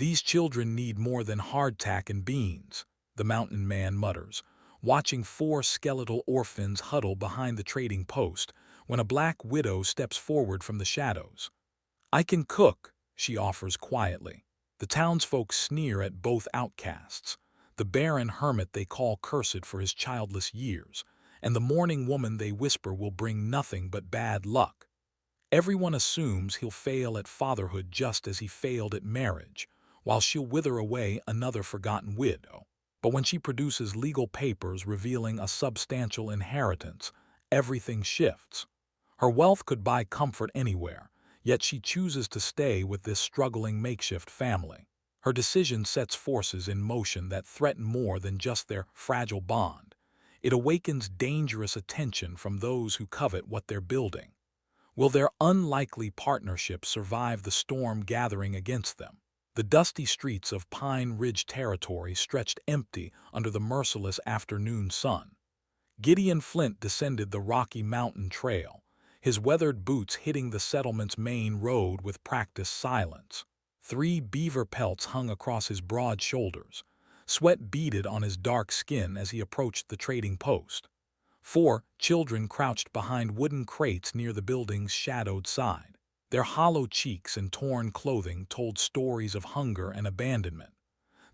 "These children need more than hardtack and beans," the mountain man mutters, watching four skeletal orphans huddle behind the trading post when a black widow steps forward from the shadows. "I can cook," she offers quietly. The townsfolk sneer at both outcasts, the barren hermit they call cursed for his childless years, and the mourning woman they whisper will bring nothing but bad luck. Everyone assumes he'll fail at fatherhood just as he failed at marriage, while she'll wither away another forgotten widow. But when she produces legal papers revealing a substantial inheritance, everything shifts. Her wealth could buy comfort anywhere, yet she chooses to stay with this struggling makeshift family. Her decision sets forces in motion that threaten more than just their fragile bond. It awakens dangerous attention from those who covet what they're building. Will their unlikely partnership survive the storm gathering against them? The dusty streets of Pine Ridge territory stretched empty under the merciless afternoon sun. Gideon Flint descended the Rocky Mountain Trail, his weathered boots hitting the settlement's main road with practiced silence. 3 beaver pelts hung across his broad shoulders. Sweat beaded on his dark skin as he approached the trading post. 4 children crouched behind wooden crates near the building's shadowed side. Their hollow cheeks and torn clothing told stories of hunger and abandonment.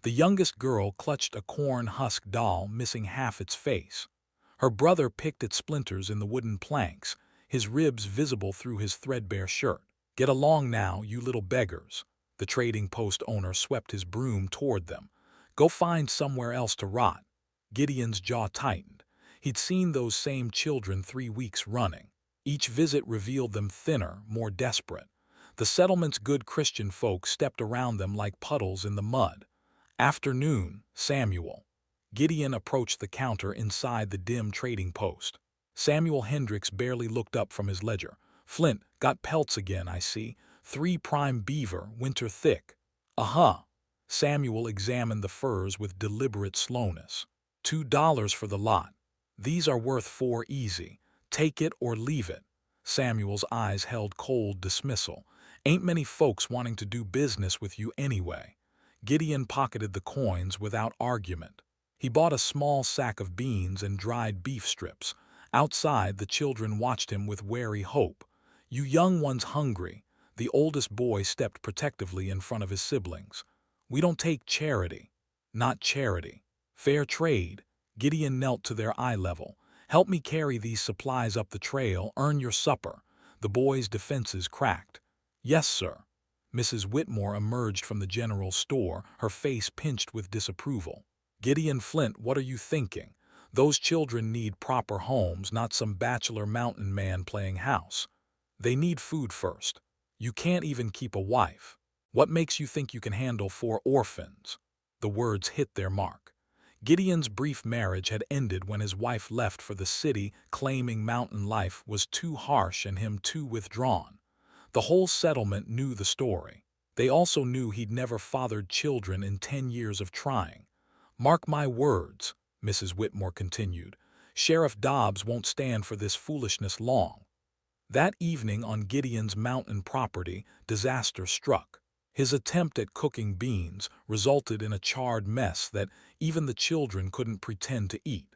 The youngest girl clutched a corn-husk doll missing half its face. Her brother picked at splinters in the wooden planks, his ribs visible through his threadbare shirt. "Get along now, you little beggars." The trading post owner swept his broom toward them. "Go find somewhere else to rot." Gideon's jaw tightened. He'd seen those same children 3 weeks running. Each visit revealed them thinner, more desperate. The settlement's good Christian folk stepped around them like puddles in the mud. "Afternoon, Samuel." Gideon approached the counter inside the dim trading post. Samuel Hendricks barely looked up from his ledger. "Flint, got pelts again, I see. 3 prime beaver, winter thick." "Uh-huh." Samuel examined the furs with deliberate slowness. $2 for the lot. "These are worth 4 easy. Take it or leave it." Samuel's eyes held cold dismissal. "Ain't many folks wanting to do business with you anyway." Gideon pocketed the coins without argument. He bought a small sack of beans and dried beef strips. Outside, the children watched him with wary hope. "You young ones hungry?" The oldest boy stepped protectively in front of his siblings. "We don't take charity." "Not charity. Fair trade." Gideon knelt to their eye level. "Help me carry these supplies up the trail, earn your supper." The boys' defenses cracked. "Yes, sir." Mrs. Whitmore emerged from the general store, her face pinched with disapproval. "Gideon Flint, what are you thinking? Those children need proper homes, not some bachelor mountain man playing house. They need food first. You can't even keep a wife. What makes you think you can handle 4 orphans?" The words hit their mark. Gideon's brief marriage had ended when his wife left for the city, claiming mountain life was too harsh and him too withdrawn. The whole settlement knew the story. They also knew he'd never fathered children in 10 years of trying. "Mark my words," Mrs. Whitmore continued, "Sheriff Dobbs won't stand for this foolishness long." That evening on Gideon's mountain property, disaster struck. His attempt at cooking beans resulted in a charred mess that even the children couldn't pretend to eat.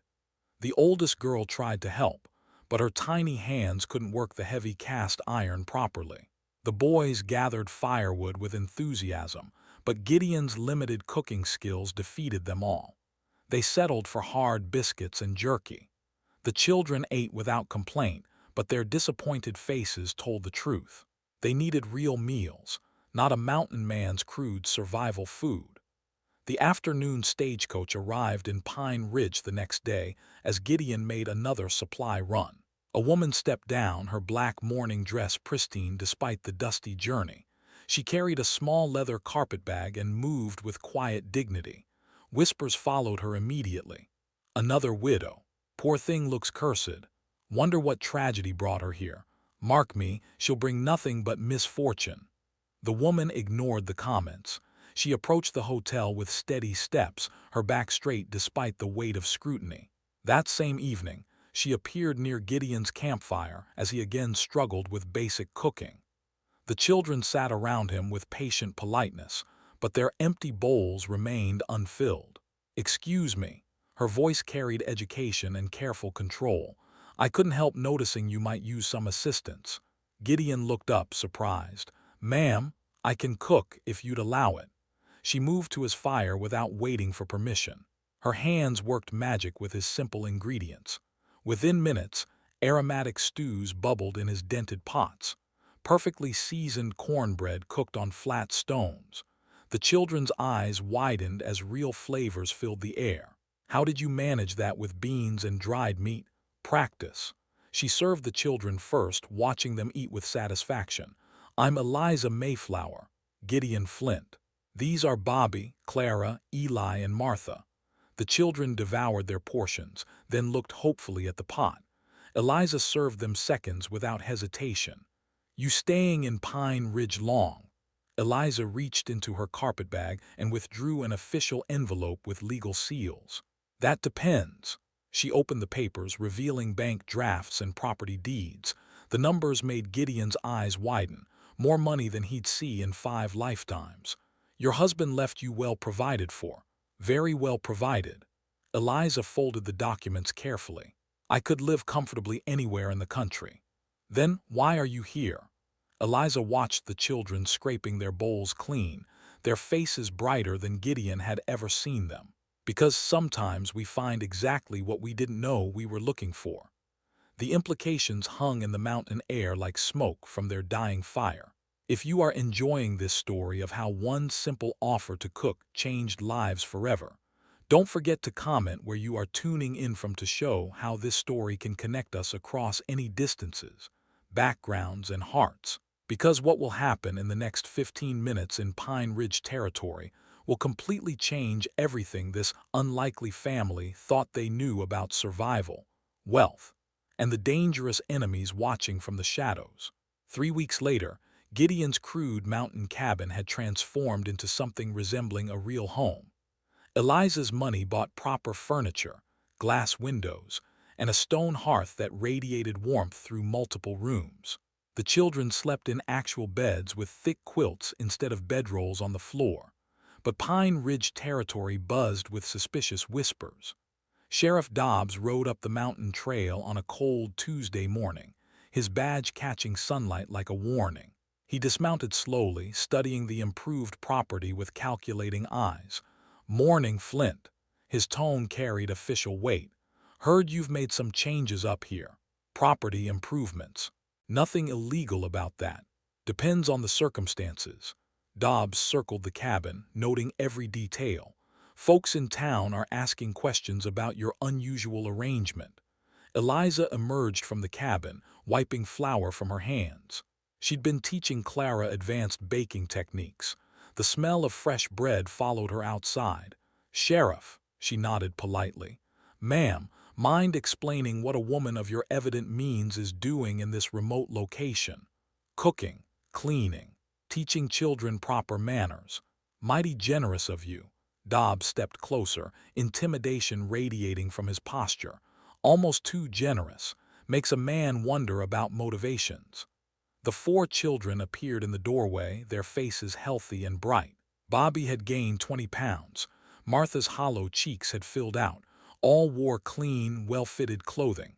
The oldest girl tried to help, but her tiny hands couldn't work the heavy cast iron properly. The boys gathered firewood with enthusiasm, but Gideon's limited cooking skills defeated them all. They settled for hard biscuits and jerky. The children ate without complaint, but their disappointed faces told the truth. They needed real meals, not a mountain man's crude survival food. The afternoon stagecoach arrived in Pine Ridge the next day as Gideon made another supply run. A woman stepped down, her black mourning dress pristine despite the dusty journey. She carried a small leather carpetbag and moved with quiet dignity. Whispers followed her immediately. "Another widow. Poor thing looks cursed. Wonder what tragedy brought her here. Mark me, she'll bring nothing but misfortune." The woman ignored the comments. She approached the hotel with steady steps, her back straight despite the weight of scrutiny. That same evening, she appeared near Gideon's campfire as he again struggled with basic cooking. The children sat around him with patient politeness, but their empty bowls remained unfilled. "Excuse me." Her voice carried education and careful control. "I couldn't help noticing you might use some assistance." Gideon looked up, surprised. "Ma'am, I can cook if you'd allow it." She moved to his fire without waiting for permission. Her hands worked magic with his simple ingredients. Within minutes, aromatic stews bubbled in his dented pots. Perfectly seasoned cornbread cooked on flat stones. The children's eyes widened as real flavors filled the air. "How did you manage that with beans and dried meat?" "Practice." She served the children first, watching them eat with satisfaction. "I'm Eliza Mayflower." Gideon Flint. "These are Bobby, Clara, Eli, and Martha." The children devoured their portions, then looked hopefully at the pot. Eliza served them seconds without hesitation. "You staying in Pine Ridge long?" Eliza reached into her carpetbag and withdrew an official envelope with legal seals. "That depends." She opened the papers, revealing bank drafts and property deeds. The numbers made Gideon's eyes widen. More money than he'd see in 5 lifetimes. "Your husband left you well provided for." "Very well provided." Eliza folded the documents carefully. "I could live comfortably anywhere in the country." "Then why are you here?" Eliza watched the children scraping their bowls clean, their faces brighter than Gideon had ever seen them. "Because sometimes we find exactly what we didn't know we were looking for." The implications hung in the mountain air like smoke from their dying fire. If you are enjoying this story of how one simple offer to cook changed lives forever, don't forget to comment where you are tuning in from to show how this story can connect us across any distances, backgrounds, and hearts. Because what will happen in the next 15 minutes in Pine Ridge territory will completely change everything this unlikely family thought they knew about survival, wealth, and the dangerous enemies watching from the shadows. 3 weeks later, Gideon's crude mountain cabin had transformed into something resembling a real home. Eliza's money bought proper furniture, glass windows, and a stone hearth that radiated warmth through multiple rooms. The children slept in actual beds with thick quilts instead of bedrolls on the floor. But Pine Ridge territory buzzed with suspicious whispers. Sheriff Dobbs rode up the mountain trail on a cold Tuesday morning, his badge catching sunlight like a warning. He dismounted slowly, studying the improved property with calculating eyes. "Morning, Flint." His tone carried official weight. "Heard you've made some changes up here. Property improvements." "Nothing illegal about that. Depends on the circumstances." Dobbs circled the cabin, noting every detail. "Folks in town are asking questions about your unusual arrangement." Eliza emerged from the cabin, wiping flour from her hands. She'd been teaching Clara advanced baking techniques. The smell of fresh bread followed her outside. "Sheriff," she nodded politely. "Ma'am, mind explaining what a woman of your evident means is doing in this remote location?" "Cooking, cleaning, teaching children proper manners." "Mighty generous of you." Dobbs stepped closer, intimidation radiating from his posture. "Almost too generous. Makes a man wonder about motivations." The 4 children appeared in the doorway, their faces healthy and bright. Bobby had gained 20 pounds. Martha's hollow cheeks had filled out. All wore clean, well-fitted clothing.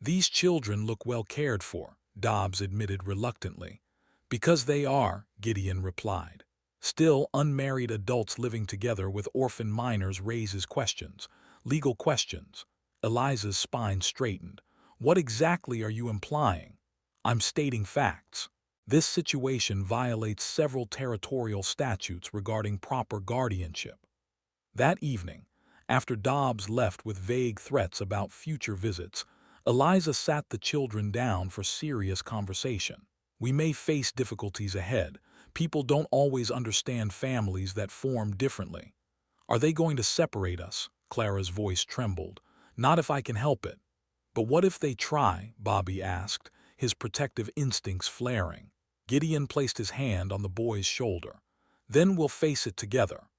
"These children look well cared for," Dobbs admitted reluctantly. "Because they are," Gideon replied. Still, unmarried adults living together with orphan minors raises questions. Legal questions. Eliza's spine straightened. "What exactly are you implying?" "I'm stating facts. This situation violates several territorial statutes regarding proper guardianship." That evening, after Dobbs left with vague threats about future visits, Eliza sat the children down for serious conversation. "We may face difficulties ahead. People don't always understand families that form differently." "Are they going to separate us?" Clara's voice trembled. "Not if I can help it." "But what if they try?" Bobby asked, his protective instincts flaring. Gideon placed his hand on the boy's shoulder. "Then we'll face it together."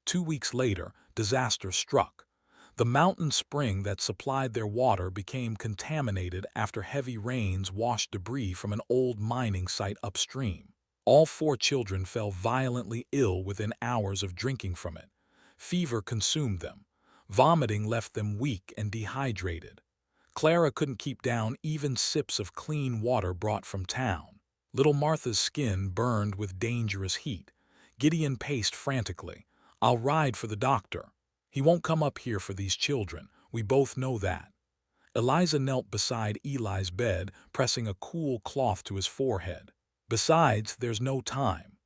2 weeks later, disaster struck. The mountain spring that supplied their water became contaminated after heavy rains washed debris from an old mining site upstream. All 4 children fell violently ill within hours of drinking from it. Fever consumed them. Vomiting left them weak and dehydrated. Clara couldn't keep down even sips of clean water brought from town. Little Martha's skin burned with dangerous heat. Gideon paced frantically. "I'll ride for the doctor. He won't come up here for these children. We both know that." Eliza knelt beside Eli's bed, pressing a cool cloth to his forehead. "Besides, there's no time."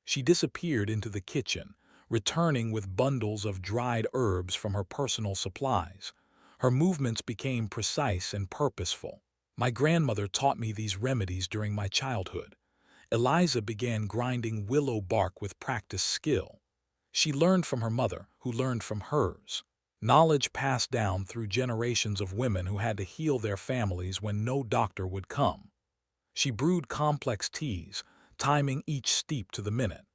She disappeared into the kitchen, returning with bundles of dried herbs from her personal supplies. Her movements became precise and purposeful. "My grandmother taught me these remedies during my childhood." Eliza began grinding willow bark with practiced skill. She learned from her mother, who learned from hers. Knowledge passed down through generations of women who had to heal their families when no doctor would come. She brewed complex teas, timing each steep to the minute.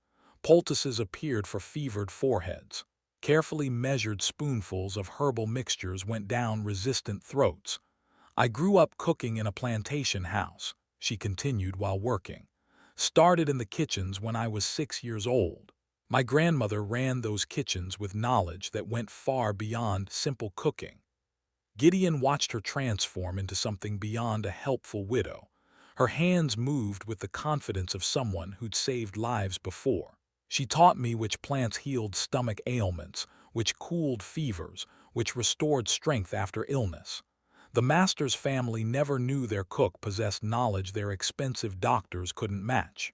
Poultices appeared for fevered foreheads. Carefully measured spoonfuls of herbal mixtures went down resistant throats. "I grew up cooking in a plantation house," she continued while working. "Started in the kitchens when I was 6 years old. My grandmother ran those kitchens with knowledge that went far beyond simple cooking." Gideon watched her transform into something beyond a helpful widow. Her hands moved with the confidence of someone who'd saved lives before. "She taught me which plants healed stomach ailments, which cooled fevers, which restored strength after illness." The master's family never knew their cook possessed knowledge their expensive doctors couldn't match.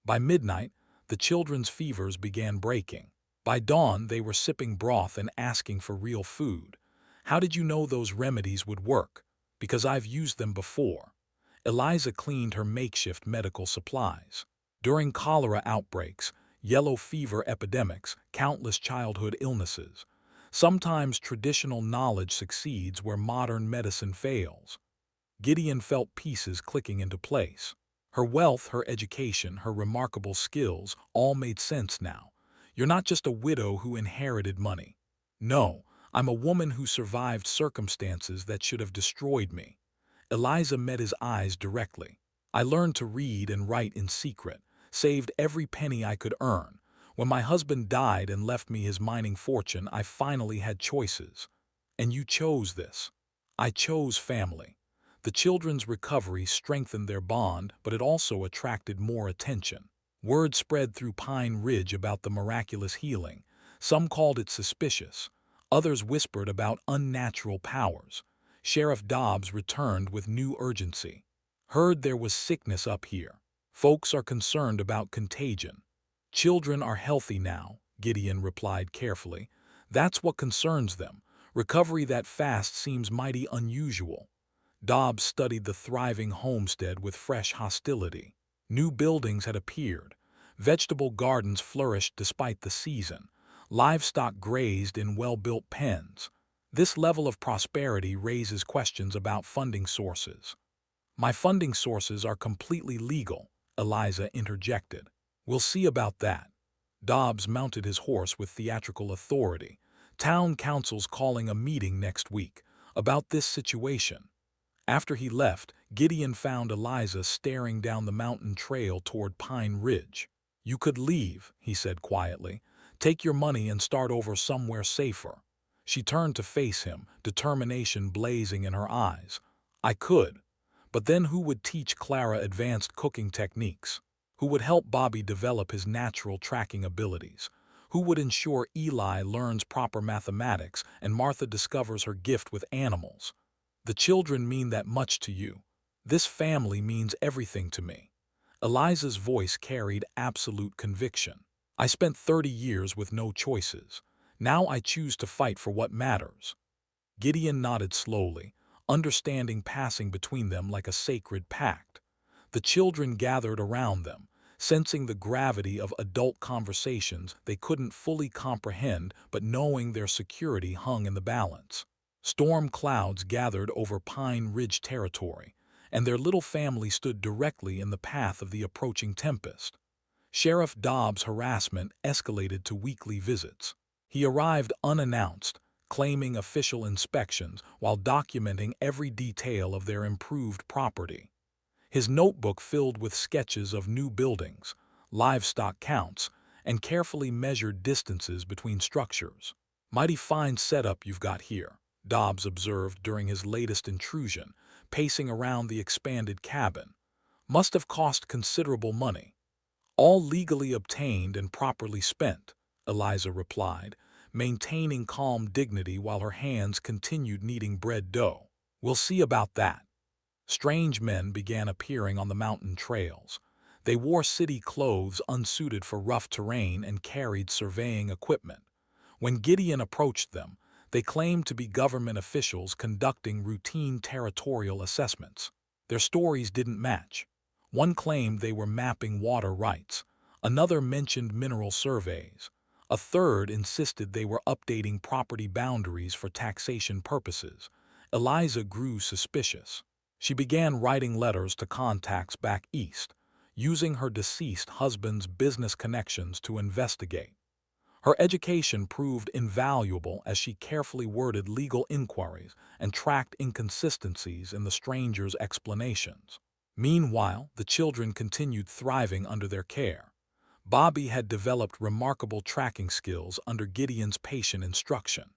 By midnight, the children's fevers began breaking. By dawn, they were sipping broth and asking for real food. "How did you know those remedies would work?" "Because I've used them before." Eliza cleaned her makeshift medical supplies. During cholera outbreaks, yellow fever epidemics, countless childhood illnesses. Sometimes traditional knowledge succeeds where modern medicine fails. Gideon felt pieces clicking into place. Her wealth, her education, her remarkable skills all made sense now. "You're not just a widow who inherited money. No, I'm a woman who survived circumstances that should have destroyed me." Eliza met his eyes directly. "I learned to read and write in secret, saved every penny I could earn. When my husband died and left me his mining fortune, I finally had choices. And you chose this." "I chose family." The children's recovery strengthened their bond, but it also attracted more attention. Word spread through Pine Ridge about the miraculous healing. Some called it suspicious. Others whispered about unnatural powers. Sheriff Dobbs returned with new urgency. "Heard there was sickness up here. Folks are concerned about contagion." "Children are healthy now," Gideon replied carefully. "That's what concerns them. Recovery that fast seems mighty unusual." Dobbs studied the thriving homestead with fresh hostility. New buildings had appeared. Vegetable gardens flourished despite the season. Livestock grazed in well-built pens. This level of prosperity raises questions about funding sources. "My funding sources are completely legal," Eliza interjected. "We'll see about that." Dobbs mounted his horse with theatrical authority. "Town council's calling a meeting next week about this situation." After he left, Gideon found Eliza staring down the mountain trail toward Pine Ridge. "You could leave," he said quietly. "Take your money and start over somewhere safer." She turned to face him, determination blazing in her eyes. "I could. But then who would teach Clara advanced cooking techniques? Who would help Bobby develop his natural tracking abilities? Who would ensure Eli learns proper mathematics and Martha discovers her gift with animals? The children mean that much to you. This family means everything to me." Eliza's voice carried absolute conviction. "I spent 30 years with no choices. Now I choose to fight for what matters." Gideon nodded slowly, understanding passing between them like a sacred pact. The children gathered around them, sensing the gravity of adult conversations they couldn't fully comprehend but knowing their security hung in the balance. Storm clouds gathered over Pine Ridge territory, and their little family stood directly in the path of the approaching tempest. Sheriff Dobbs' harassment escalated to weekly visits. He arrived unannounced, claiming official inspections while documenting every detail of their improved property. his notebook filled with sketches of new buildings, livestock counts, and carefully measured distances between structures. "Mighty fine setup you've got here," Dobbs observed during his latest intrusion, pacing around the expanded cabin. "Must have cost considerable money." "All legally obtained and properly spent," Eliza replied, maintaining calm dignity while her hands continued kneading bread dough. "We'll see about that." Strange men began appearing on the mountain trails. They wore city clothes unsuited for rough terrain and carried surveying equipment. When Gideon approached them, they claimed to be government officials conducting routine territorial assessments. Their stories didn't match. One claimed they were mapping water rights. Another mentioned mineral surveys. A third insisted they were updating property boundaries for taxation purposes. Eliza grew suspicious. She began writing letters to contacts back east, using her deceased husband's business connections to investigate. Her education proved invaluable as she carefully worded legal inquiries and tracked inconsistencies in the stranger's explanations. Meanwhile, the children continued thriving under their care. Bobby had developed remarkable tracking skills under Gideon's patient instruction.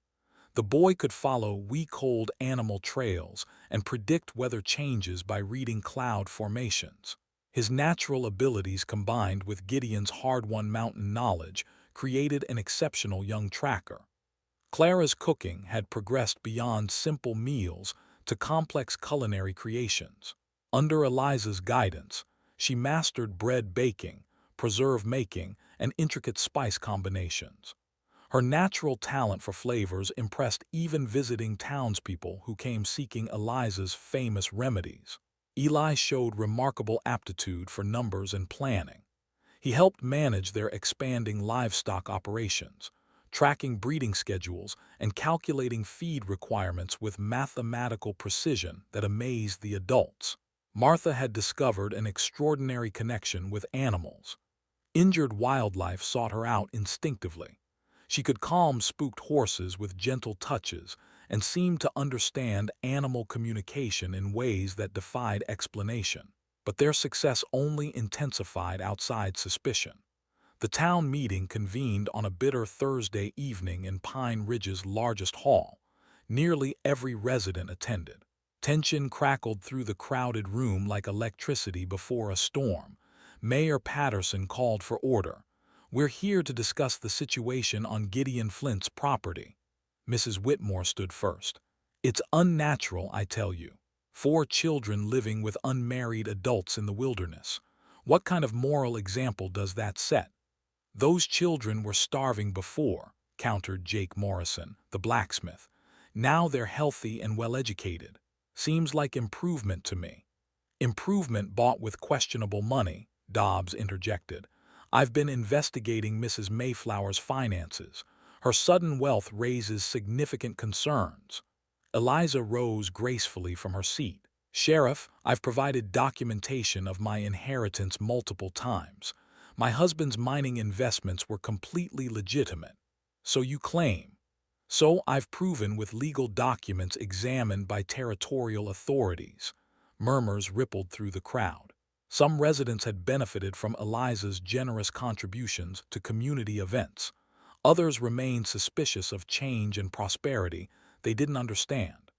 The boy could follow week-old animal trails and predict weather changes by reading cloud formations. His natural abilities combined with Gideon's hard-won mountain knowledge created an exceptional young tracker. Clara's cooking had progressed beyond simple meals to complex culinary creations. Under Eliza's guidance, she mastered bread baking, preserve making, and intricate spice combinations. Her natural talent for flavors impressed even visiting townspeople who came seeking Eliza's famous remedies. Eli showed remarkable aptitude for numbers and planning. He helped manage their expanding livestock operations, tracking breeding schedules and calculating feed requirements with mathematical precision that amazed the adults. Martha had discovered an extraordinary connection with animals. Injured wildlife sought her out instinctively. She could calm spooked horses with gentle touches and seemed to understand animal communication in ways that defied explanation. But their success only intensified outside suspicion. The town meeting convened on a bitter Thursday evening in Pine Ridge's largest hall. Nearly every resident attended. Tension crackled through the crowded room like electricity before a storm. Mayor Patterson called for order. "We're here to discuss the situation on Gideon Flint's property." Mrs. Whitmore stood first. "It's unnatural, I tell you. 4 children living with unmarried adults in the wilderness. What kind of moral example does that set?" "Those children were starving before," countered Jake Morrison, the blacksmith. "Now they're healthy and well-educated. Seems like improvement to me." "Improvement bought with questionable money," Dobbs interjected. "I've been investigating Mrs. Mayflower's finances. Her sudden wealth raises significant concerns." Eliza rose gracefully from her seat. "Sheriff, I've provided documentation of my inheritance multiple times. My husband's mining investments were completely legitimate." "So you claim." "So I've proven with legal documents examined by territorial authorities." Murmurs rippled through the crowd. Some residents had benefited from Eliza's generous contributions to community events. Others remained suspicious of change and prosperity they didn't understand.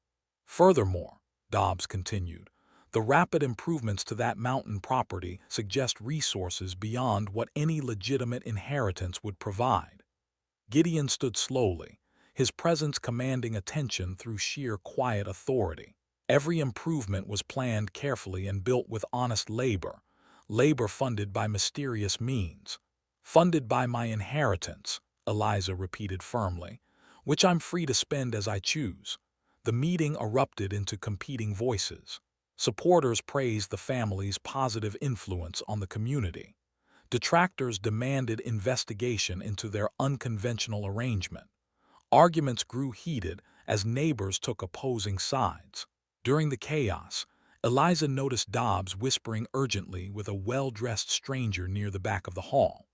"Furthermore," Dobbs continued, "the rapid improvements to that mountain property suggest resources beyond what any legitimate inheritance would provide." Gideon stood slowly, his presence commanding attention through sheer quiet authority. Every improvement was planned carefully and built with honest labor, labor funded by mysterious means. "Funded by my inheritance," Eliza repeated firmly, "which I'm free to spend as I choose." The meeting erupted into competing voices. Supporters praised the family's positive influence on the community. Detractors demanded investigation into their unconventional arrangement. Arguments grew heated as neighbors took opposing sides. During the chaos, Eliza noticed Dobbs whispering urgently with a well-dressed stranger near the back of the hall.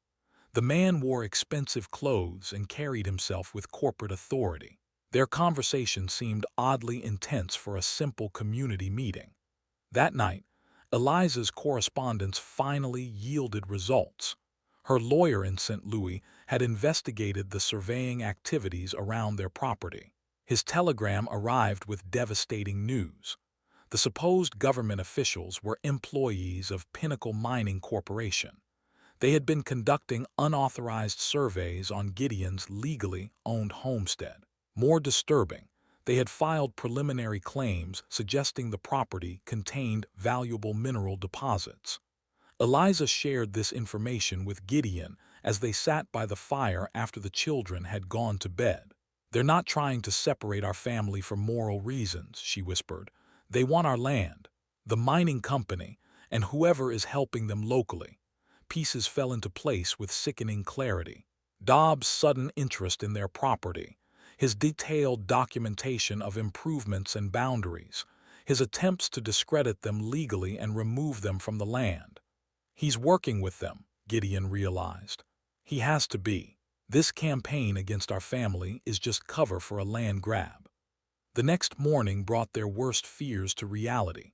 The man wore expensive clothes and carried himself with corporate authority. Their conversation seemed oddly intense for a simple community meeting. That night, Eliza's correspondence finally yielded results. Her lawyer in St. Louis had investigated the surveying activities around their property. His telegram arrived with devastating news. The supposed government officials were employees of Pinnacle Mining Corporation. They had been conducting unauthorized surveys on Gideon's legally owned homestead. More disturbing, they had filed preliminary claims suggesting the property contained valuable mineral deposits. Eliza shared this information with Gideon as they sat by the fire after the children had gone to bed. "They're not trying to separate our family for moral reasons," she whispered. "They want our land, the mining company, and whoever is helping them locally." Pieces fell into place with sickening clarity. Dobbs' sudden interest in their property, his detailed documentation of improvements and boundaries, his attempts to discredit them legally and remove them from the land. He's working with them, Gideon realized. He has to be. This campaign against our family is just cover for a land grab. The next morning brought their worst fears to reality.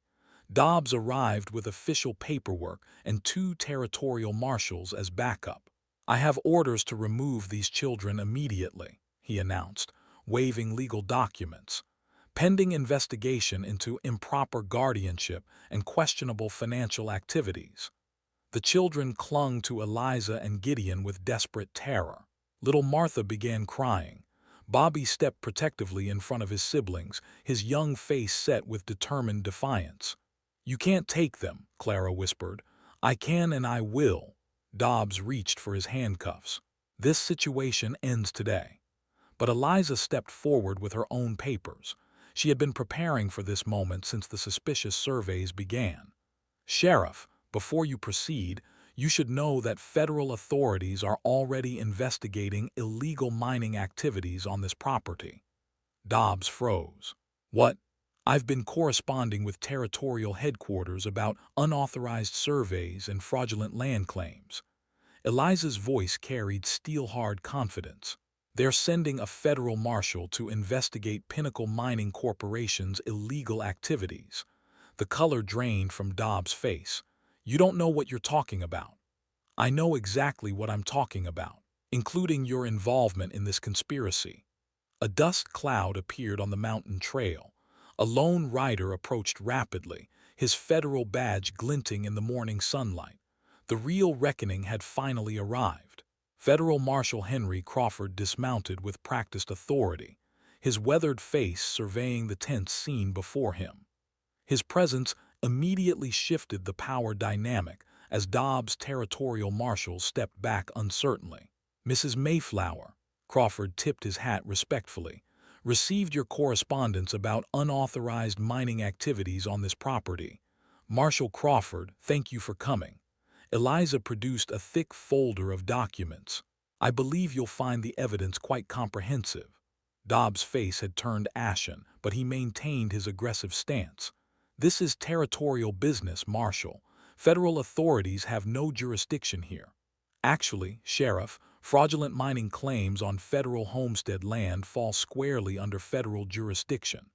Dobbs arrived with official paperwork and 2 territorial marshals as backup. "I have orders to remove these children immediately," he announced, waving legal documents. "Pending investigation into improper guardianship and questionable financial activities." The children clung to Eliza and Gideon with desperate terror. Little Martha began crying. Bobby stepped protectively in front of his siblings, his young face set with determined defiance. "You can't take them," Clara whispered. "I can and I will." Dobbs reached for his handcuffs. "This situation ends today." But Eliza stepped forward with her own papers. She had been preparing for this moment since the suspicious surveys began. "Sheriff, before you proceed, you should know that federal authorities are already investigating illegal mining activities on this property." Dobbs froze. "What?" "I've been corresponding with territorial headquarters about unauthorized surveys and fraudulent land claims." Eliza's voice carried steel-hard confidence. "They're sending a federal marshal to investigate Pinnacle Mining Corporation's illegal activities." The color drained from Dobbs' face. "You don't know what you're talking about." "I know exactly what I'm talking about, including your involvement in this conspiracy." A dust cloud appeared on the mountain trail. A lone rider approached rapidly, his federal badge glinting in the morning sunlight. The real reckoning had finally arrived. Federal Marshal Henry Crawford dismounted with practiced authority, his weathered face surveying the tense scene before him. His presence immediately shifted the power dynamic as Dobbs' territorial marshals stepped back uncertainly. "Mrs. Mayflower," Crawford tipped his hat respectfully, "received your correspondence about unauthorized mining activities on this property." "Marshal Crawford, thank you for coming." Eliza produced a thick folder of documents. "I believe you'll find the evidence quite comprehensive." Dobbs' face had turned ashen, but he maintained his aggressive stance. "This is territorial business, Marshal. Federal authorities have no jurisdiction here." "Actually, Sheriff, fraudulent mining claims on federal homestead land fall squarely under federal jurisdiction."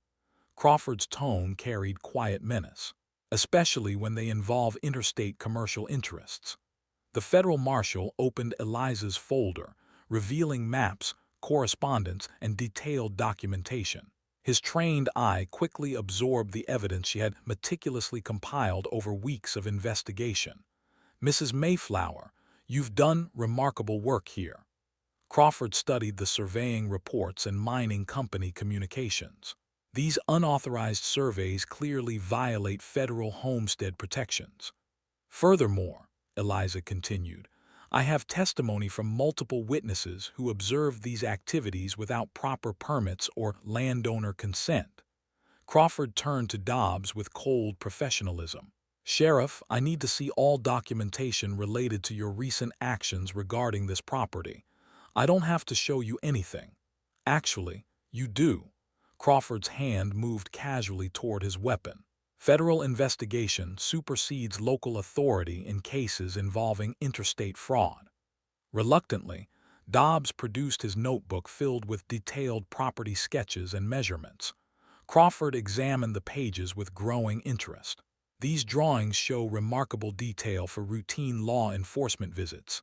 Crawford's tone carried quiet menace, "especially when they involve interstate commercial interests." The federal marshal opened Eliza's folder, revealing maps, correspondence, and detailed documentation. His trained eye quickly absorbed the evidence she had meticulously compiled over weeks of investigation. "Mrs. Mayflower, you've done remarkable work here." Crawford studied the surveying reports and mining company communications. "These unauthorized surveys clearly violate federal homestead protections." "Furthermore," Eliza continued, "I have testimony from multiple witnesses who observed these activities without proper permits or landowner consent." Crawford turned to Dobbs with cold professionalism. "Sheriff, I need to see all documentation related to your recent actions regarding this property. I don't have to show you anything." "Actually, you do." Crawford's hand moved casually toward his weapon. "Federal investigation supersedes local authority in cases involving interstate fraud." Reluctantly, Dobbs produced his notebook filled with detailed property sketches and measurements. Crawford examined the pages with growing interest. These drawings show remarkable detail for routine law enforcement visits.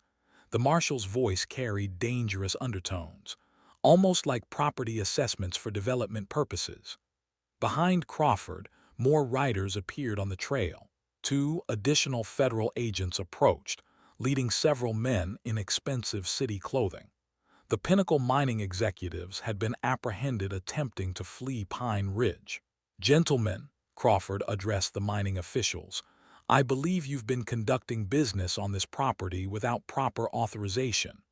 The marshal's voice carried dangerous undertones, almost like property assessments for development purposes. Behind Crawford, more riders appeared on the trail. Two additional federal agents approached, leading several men in expensive city clothing. The Pinnacle mining executives had been apprehended attempting to flee Pine Ridge. "Gentlemen," Crawford addressed the mining officials, "I believe you've been conducting business on this property without proper authorization."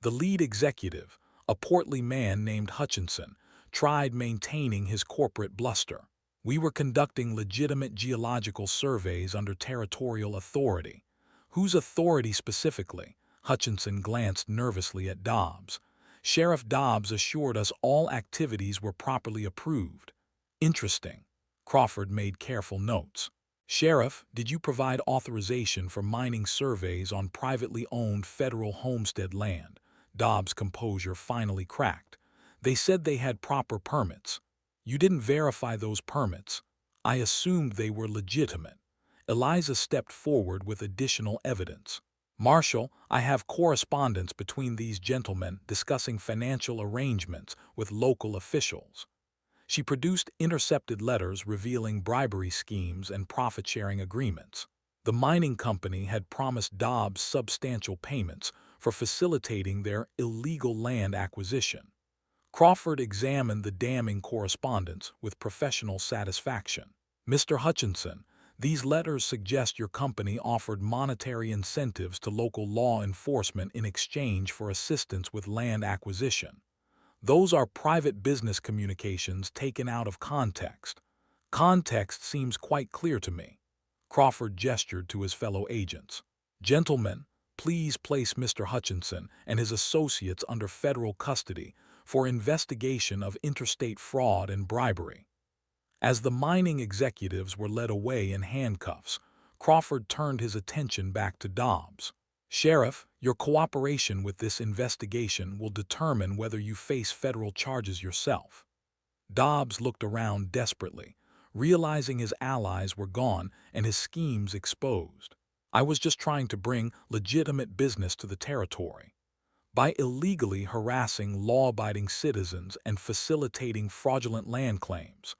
The lead executive, a portly man named Hutchinson, tried maintaining his corporate bluster. "We were conducting legitimate geological surveys under territorial authority." "Whose authority specifically?" Hutchinson glanced nervously at Dobbs. "Sheriff Dobbs assured us all activities were properly approved." "Interesting." Crawford made careful notes. "Sheriff, did you provide authorization for mining surveys on privately owned federal homestead land?" Dobbs' composure finally cracked. "They said they had proper permits." "You didn't verify those permits." "I assumed they were legitimate." Eliza stepped forward with additional evidence. "Marshal, I have correspondence between these gentlemen discussing financial arrangements with local officials." She produced intercepted letters revealing bribery schemes and profit-sharing agreements. The mining company had promised Dobbs substantial payments for facilitating their illegal land acquisition. Crawford examined the damning correspondence with professional satisfaction. "Mr. Hutchinson, these letters suggest your company offered monetary incentives to local law enforcement in exchange for assistance with land acquisition. Those are private business communications taken out of context." "Context seems quite clear to me." Crawford gestured to his fellow agents. "Gentlemen, please place Mr. Hutchinson and his associates under federal custody for investigation of interstate fraud and bribery." As the mining executives were led away in handcuffs, Crawford turned his attention back to Dobbs. "Sheriff, your cooperation with this investigation will determine whether you face federal charges yourself." Dobbs looked around desperately, realizing his allies were gone and his schemes exposed. "I was just trying to bring legitimate business to the territory." By illegally harassing law-abiding citizens and facilitating fraudulent land claims.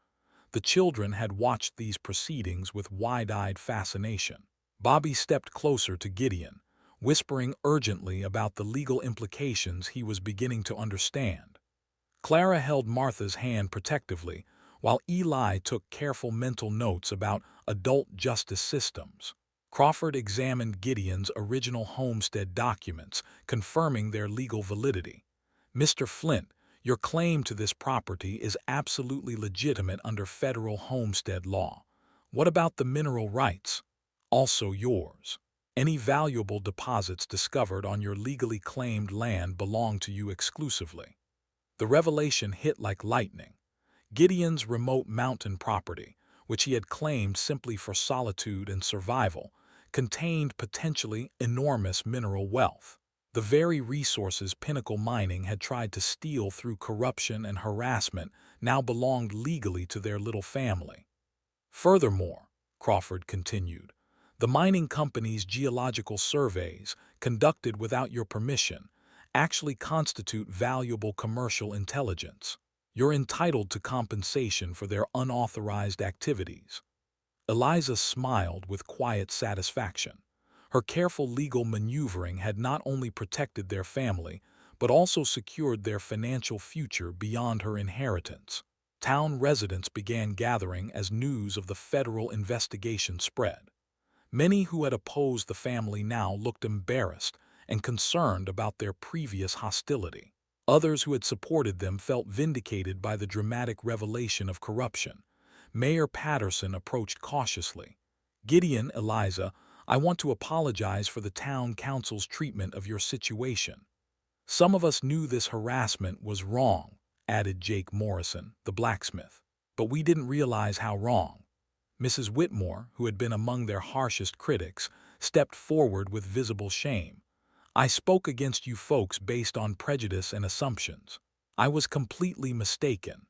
The children had watched these proceedings with wide-eyed fascination. Bobby stepped closer to Gideon, whispering urgently about the legal implications he was beginning to understand. Clara held Martha's hand protectively, while Eli took careful mental notes about adult justice systems. Crawford examined Gideon's original homestead documents, confirming their legal validity. "Mr. Flint, your claim to this property is absolutely legitimate under federal homestead law. What about the mineral rights?" "Also yours. Any valuable deposits discovered on your legally claimed land belong to you exclusively." The revelation hit like lightning. Gideon's remote mountain property, which he had claimed simply for solitude and survival, contained potentially enormous mineral wealth. The very resources Pinnacle Mining had tried to steal through corruption and harassment now belonged legally to their little family. "Furthermore," Crawford continued, "the mining company's geological surveys, conducted without your permission, actually constitute valuable commercial intelligence. You're entitled to compensation for their unauthorized activities." Eliza smiled with quiet satisfaction. Her careful legal maneuvering had not only protected their family, but also secured their financial future beyond her inheritance. Town residents began gathering as news of the federal investigation spread. Many who had opposed the family now looked embarrassed and concerned about their previous hostility. Others who had supported them felt vindicated by the dramatic revelation of corruption. Mayor Patterson approached cautiously. "Gideon, Eliza, I want to apologize for the town council's treatment of your situation. Some of us knew this harassment was wrong," added Jake Morrison, the blacksmith. "But we didn't realize how wrong." Mrs. Whitmore, who had been among their harshest critics, stepped forward with visible shame. "I spoke against you folks based on prejudice and assumptions. I was completely mistaken."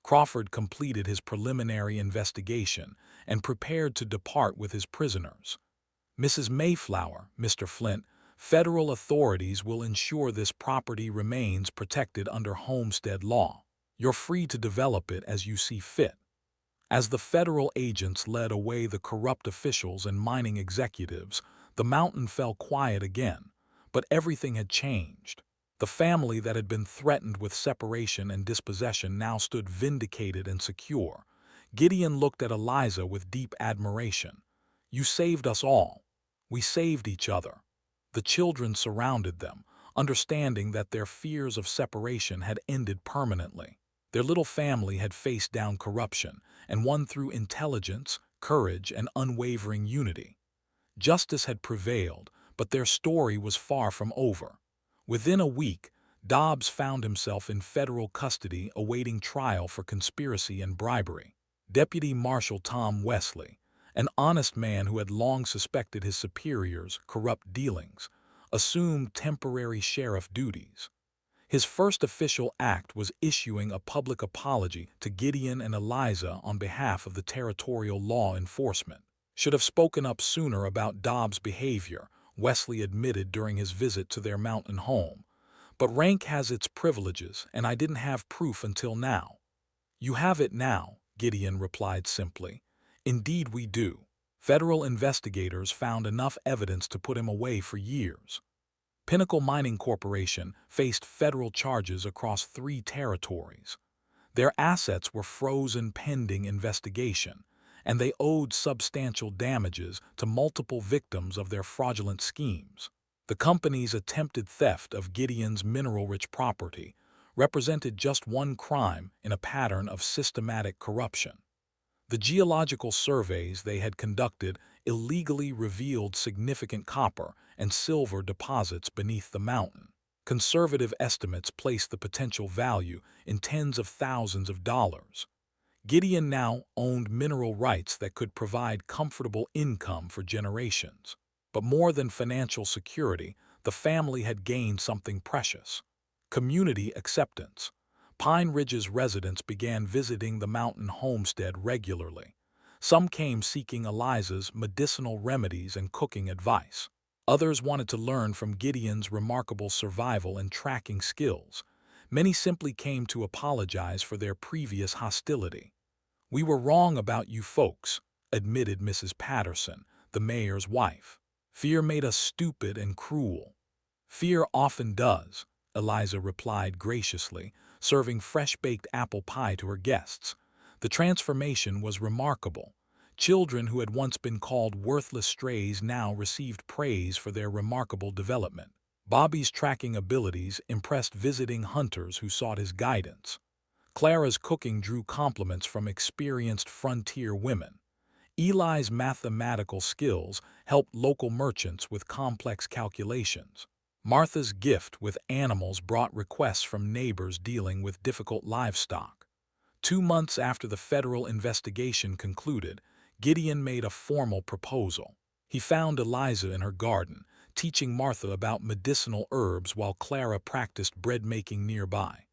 Crawford completed his preliminary investigation and prepared to depart with his prisoners. "Mrs. Mayflower, Mr. Flint, federal authorities will ensure this property remains protected under homestead law. You're free to develop it as you see fit." As the federal agents led away the corrupt officials and mining executives, the mountain fell quiet again. But everything had changed. The family that had been threatened with separation and dispossession now stood vindicated and secure. Gideon looked at Eliza with deep admiration. "You saved us all. We saved each other." The children surrounded them, understanding that their fears of separation had ended permanently. Their little family had faced down corruption and won through intelligence, courage, and unwavering unity. Justice had prevailed, but their story was far from over. Within a week, Dobbs found himself in federal custody awaiting trial for conspiracy and bribery. Deputy Marshal Tom Wesley, an honest man who had long suspected his superiors' corrupt dealings, assumed temporary sheriff duties. His first official act was issuing a public apology to Gideon and Eliza on behalf of the territorial law enforcement. "Should have spoken up sooner about Dobbs' behavior," Wesley admitted during his visit to their mountain home. "But rank has its privileges, and I didn't have proof until now." "You have it now," Gideon replied simply. "Indeed we do. Federal investigators found enough evidence to put him away for years." Pinnacle Mining Corporation faced federal charges across 3 territories. Their assets were frozen pending investigation, and they owed substantial damages to multiple victims of their fraudulent schemes. The company's attempted theft of Gideon's mineral-rich property represented just one crime in a pattern of systematic corruption. The geological surveys they had conducted illegally revealed significant copper and silver deposits beneath the mountain. Conservative estimates placed the potential value in tens of thousands of dollars. Gideon now owned mineral rights that could provide comfortable income for generations. But more than financial security, the family had gained something precious: community acceptance. Pine Ridge's residents began visiting the mountain homestead regularly. Some came seeking Eliza's medicinal remedies and cooking advice. Others wanted to learn from Gideon's remarkable survival and tracking skills. Many simply came to apologize for their previous hostility. "We were wrong about you folks," admitted Mrs. Patterson, the mayor's wife. "Fear made us stupid and cruel." "Fear often does," Eliza replied graciously, serving fresh-baked apple pie to her guests. The transformation was remarkable. Children who had once been called worthless strays now received praise for their remarkable development. Bobby's tracking abilities impressed visiting hunters who sought his guidance. Clara's cooking drew compliments from experienced frontier women. Eli's mathematical skills helped local merchants with complex calculations. Martha's gift with animals brought requests from neighbors dealing with difficult livestock. 2 months after the federal investigation concluded, Gideon made a formal proposal. He found Eliza in her garden, teaching Martha about medicinal herbs while Clara practiced bread-making nearby.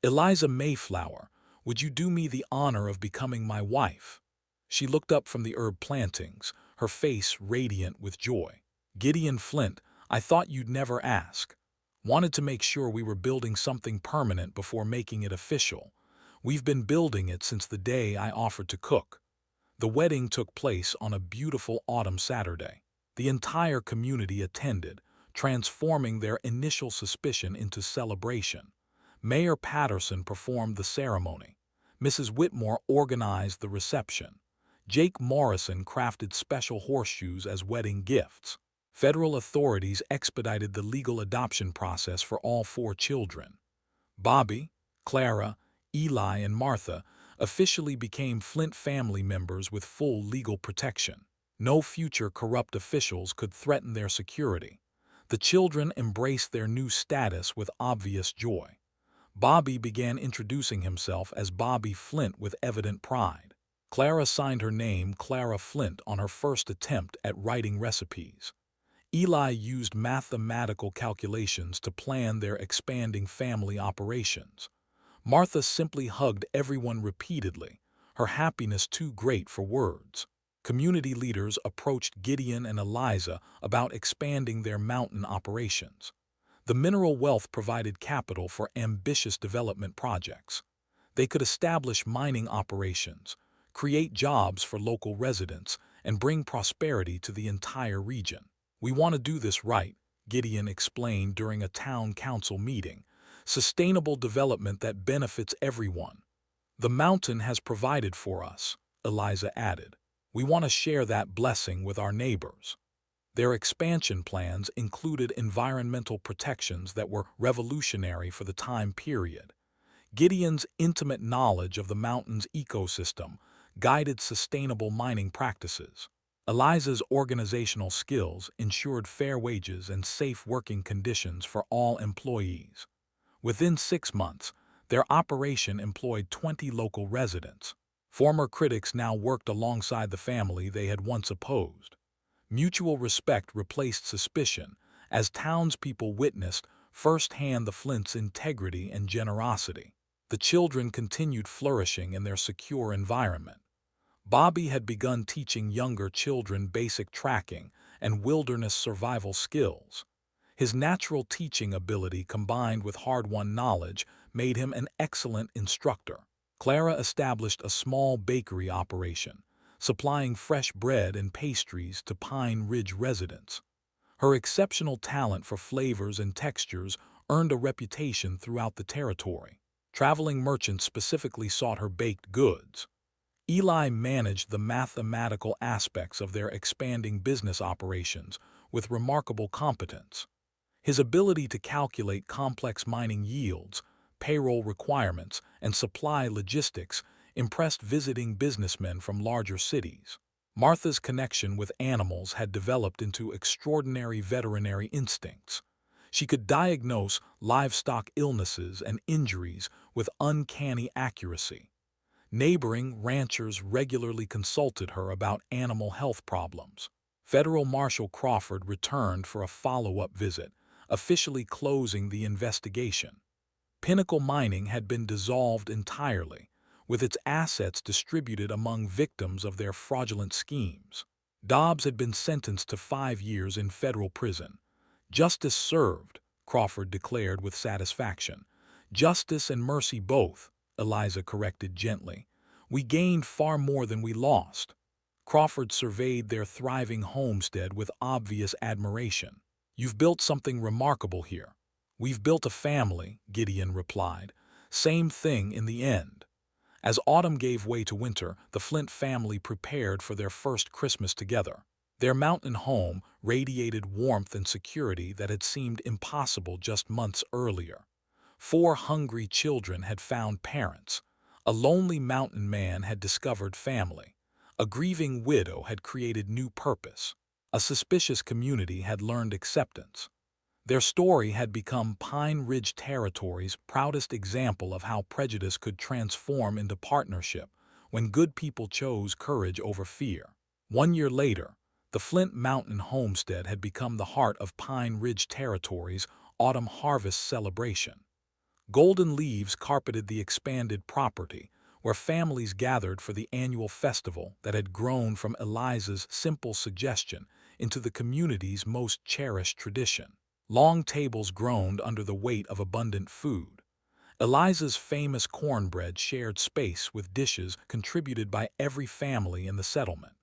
"Eliza Mayflower, would you do me the honor of becoming my wife?" She looked up from the herb plantings, her face radiant with joy. "Gideon Flint, I thought you'd never ask. Wanted to make sure we were building something permanent before making it official. We've been building it since the day I offered to cook." The wedding took place on a beautiful autumn Saturday. The entire community attended, transforming their initial suspicion into celebration. Mayor Patterson performed the ceremony. Mrs. Whitmore organized the reception. Jake Morrison crafted special horseshoes as wedding gifts. Federal authorities expedited the legal adoption process for all 4 children. Bobby, Clara, Eli, and Martha officially became Flint family members with full legal protection. No future corrupt officials could threaten their security. The children embraced their new status with obvious joy. Bobby began introducing himself as Bobby Flint with evident pride. Clara signed her name Clara Flint on her first attempt at writing recipes. Eli used mathematical calculations to plan their expanding family operations. Martha simply hugged everyone repeatedly, her happiness too great for words. Community leaders approached Gideon and Eliza about expanding their mountain operations. The mineral wealth provided capital for ambitious development projects. They could establish mining operations, create jobs for local residents, and bring prosperity to the entire region. "We want to do this right," Gideon explained during a town council meeting. "Sustainable development that benefits everyone. The mountain has provided for us," Eliza added. "We want to share that blessing with our neighbors." Their expansion plans included environmental protections that were revolutionary for the time period. Gideon's intimate knowledge of the mountain's ecosystem guided sustainable mining practices. Eliza's organizational skills ensured fair wages and safe working conditions for all employees. Within 6 months, their operation employed 20 local residents. Former critics now worked alongside the family they had once opposed. Mutual respect replaced suspicion as townspeople witnessed firsthand the Flint's integrity and generosity. The children continued flourishing in their secure environment. Bobby had begun teaching younger children basic tracking and wilderness survival skills. His natural teaching ability combined with hard-won knowledge made him an excellent instructor. Clara established a small bakery operation, supplying fresh bread and pastries to Pine Ridge residents. Her exceptional talent for flavors and textures earned a reputation throughout the territory. Traveling merchants specifically sought her baked goods. Eli managed the mathematical aspects of their expanding business operations with remarkable competence. His ability to calculate complex mining yields, payroll requirements, and supply logistics impressed visiting businessmen from larger cities. Martha's connection with animals had developed into extraordinary veterinary instincts. She could diagnose livestock illnesses and injuries with uncanny accuracy. Neighboring ranchers regularly consulted her about animal health problems. Federal Marshal Crawford returned for a follow-up visit, officially closing the investigation. Pinnacle Mining had been dissolved entirely, with its assets distributed among victims of their fraudulent schemes. Dobbs had been sentenced to 5 years in federal prison. "Justice served," Crawford declared with satisfaction. "Justice and mercy both," Eliza corrected gently. "We gained far more than we lost." Crawford surveyed their thriving homestead with obvious admiration. "You've built something remarkable here." "We've built a family," Gideon replied. "Same thing in the end." As autumn gave way to winter, the Flint family prepared for their first Christmas together. Their mountain home radiated warmth and security that had seemed impossible just months earlier. 4 hungry children had found parents. A lonely mountain man had discovered family. A grieving widow had created new purpose. A suspicious community had learned acceptance. Their story had become Pine Ridge Territory's proudest example of how prejudice could transform into partnership when good people chose courage over fear. 1 year later, the Flint Mountain homestead had become the heart of Pine Ridge Territory's autumn harvest celebration. Golden leaves carpeted the expanded property, where families gathered for the annual festival that had grown from Eliza's simple suggestion into the community's most cherished tradition. Long tables groaned under the weight of abundant food. Eliza's famous cornbread shared space with dishes contributed by every family in the settlement.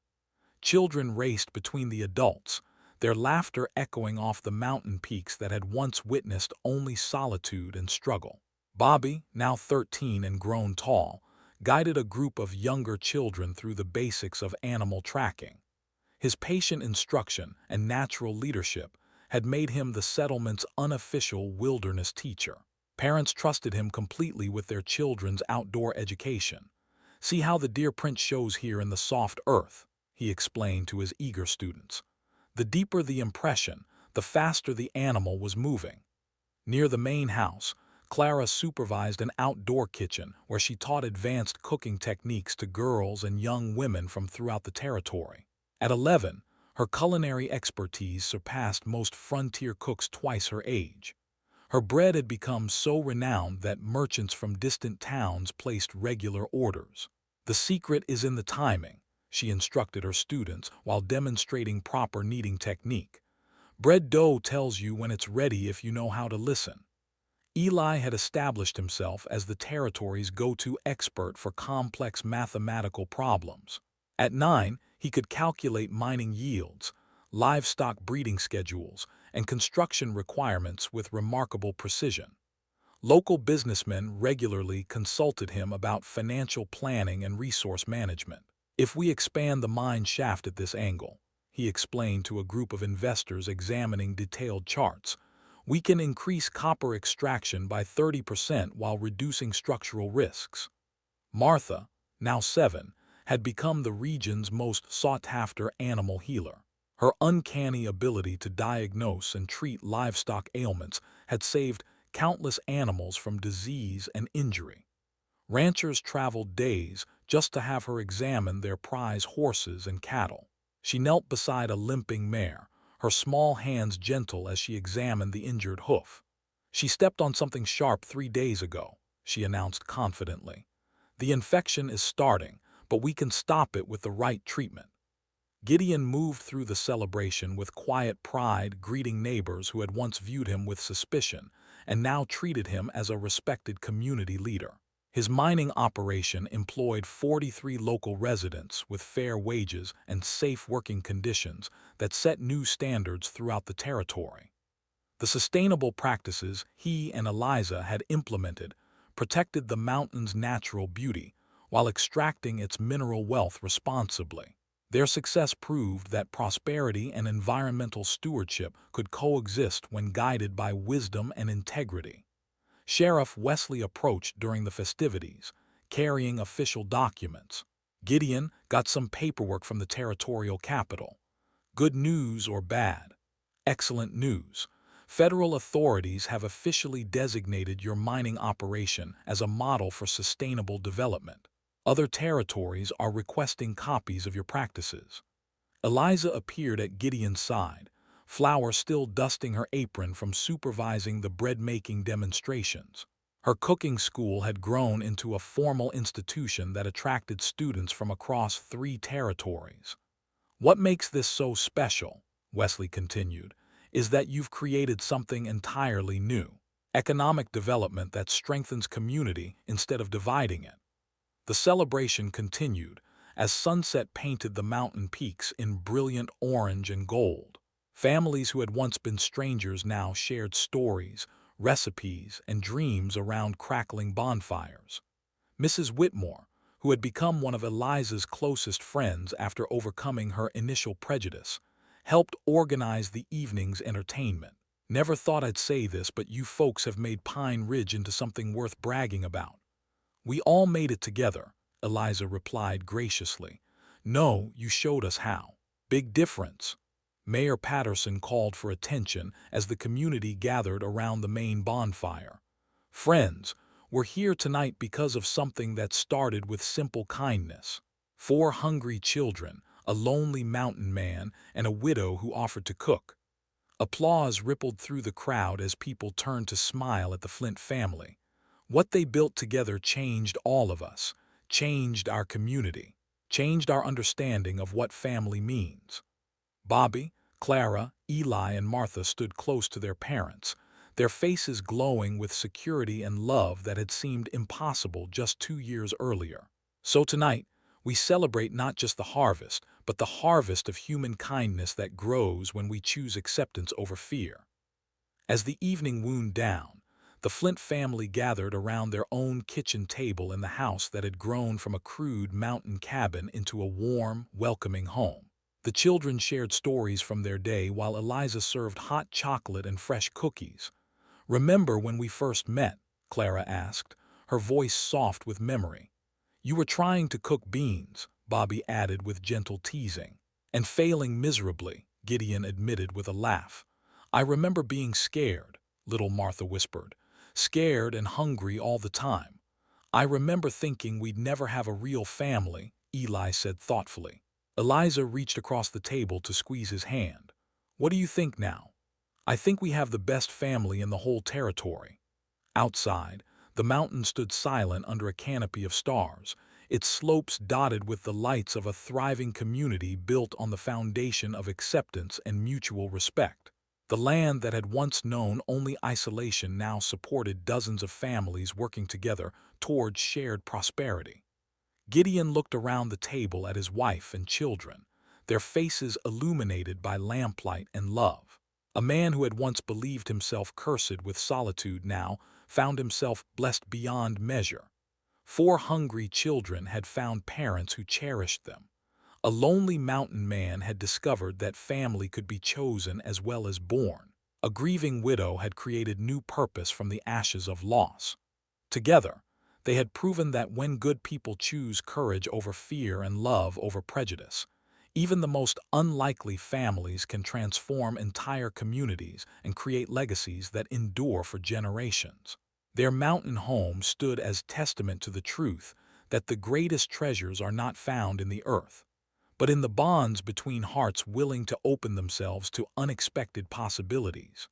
Children raced between the adults, their laughter echoing off the mountain peaks that had once witnessed only solitude and struggle. Bobby, now 13 and grown tall, guided a group of younger children through the basics of animal tracking. His patient instruction and natural leadership had made him the settlement's unofficial wilderness teacher. Parents trusted him completely with their children's outdoor education. "See how the deer print shows here in the soft earth," he explained to his eager students. "The deeper the impression, the faster the animal was moving." Near the main house, Clara supervised an outdoor kitchen where she taught advanced cooking techniques to girls and young women from throughout the territory. At 11, her culinary expertise surpassed most frontier cooks twice her age. Her bread had become so renowned that merchants from distant towns placed regular orders. The secret is in the timing, she instructed her students while demonstrating proper kneading technique. Bread dough tells you when it's ready if you know how to listen. Eli had established himself as the territory's go-to expert for complex mathematical problems. At 9, he could calculate mining yields, livestock breeding schedules, and construction requirements with remarkable precision. Local businessmen regularly consulted him about financial planning and resource management. If we expand the mine shaft at this angle, he explained to a group of investors examining detailed charts, we can increase copper extraction by 30% while reducing structural risks. Martha, now 7, had become the region's most sought-after animal healer. Her uncanny ability to diagnose and treat livestock ailments had saved countless animals from disease and injury. Ranchers traveled days just to have her examine their prize horses and cattle. She knelt beside a limping mare, her small hands gentle as she examined the injured hoof. She stepped on something sharp 3 days ago, she announced confidently. The infection is starting, but we can stop it with the right treatment. Gideon moved through the celebration with quiet pride, greeting neighbors who had once viewed him with suspicion and now treated him as a respected community leader. His mining operation employed 43 local residents with fair wages and safe working conditions that set new standards throughout the territory. The sustainable practices he and Eliza had implemented protected the mountain's natural beauty while extracting its mineral wealth responsibly. Their success proved that prosperity and environmental stewardship could coexist when guided by wisdom and integrity. Sheriff Wesley approached during the festivities, carrying official documents. Gideon got some paperwork from the territorial capital. Good news or bad? Excellent news. Federal authorities have officially designated your mining operation as a model for sustainable development. Other territories are requesting copies of your practices. Eliza appeared at Gideon's side, flour still dusting her apron from supervising the bread-making demonstrations. Her cooking school had grown into a formal institution that attracted students from across 3 territories. What makes this so special, Wesley continued, is that you've created something entirely new. Economic development that strengthens community instead of dividing it. The celebration continued as sunset painted the mountain peaks in brilliant orange and gold. Families who had once been strangers now shared stories, recipes, and dreams around crackling bonfires. Mrs. Whitmore, who had become one of Eliza's closest friends after overcoming her initial prejudice, helped organize the evening's entertainment. Never thought I'd say this, but you folks have made Pine Ridge into something worth bragging about. We all made it together, Eliza replied graciously. No, you showed us how. Big difference. Mayor Patterson called for attention as the community gathered around the main bonfire. Friends, we're here tonight because of something that started with simple kindness. 4 hungry children, a lonely mountain man, and a widow who offered to cook. Applause rippled through the crowd as people turned to smile at the Flint family. What they built together changed all of us, changed our community, changed our understanding of what family means. Bobby, Clara, Eli, and Martha stood close to their parents, their faces glowing with security and love that had seemed impossible just 2 years earlier. So tonight, we celebrate not just the harvest, but the harvest of human kindness that grows when we choose acceptance over fear. As the evening wound down, the Flint family gathered around their own kitchen table in the house that had grown from a crude mountain cabin into a warm, welcoming home. The children shared stories from their day while Eliza served hot chocolate and fresh cookies. Remember when we first met? Clara asked, her voice soft with memory. You were trying to cook beans, Bobby added with gentle teasing. And failing miserably, Gideon admitted with a laugh. I remember being scared, little Martha whispered. Scared and hungry all the time. I remember thinking we'd never have a real family, Eli said thoughtfully. Eliza reached across the table to squeeze his hand. What do you think now? I think we have the best family in the whole territory. Outside, the mountain stood silent under a canopy of stars, its slopes dotted with the lights of a thriving community built on the foundation of acceptance and mutual respect. The land that had once known only isolation now supported dozens of families working together towards shared prosperity. Gideon looked around the table at his wife and children, their faces illuminated by lamplight and love. A man who had once believed himself cursed with solitude now found himself blessed beyond measure. 4 hungry children had found parents who cherished them. A lonely mountain man had discovered that family could be chosen as well as born. A grieving widow had created new purpose from the ashes of loss. Together, they had proven that when good people choose courage over fear and love over prejudice, even the most unlikely families can transform entire communities and create legacies that endure for generations. Their mountain home stood as testament to the truth that the greatest treasures are not found in the earth, but in the bonds between hearts willing to open themselves to unexpected possibilities.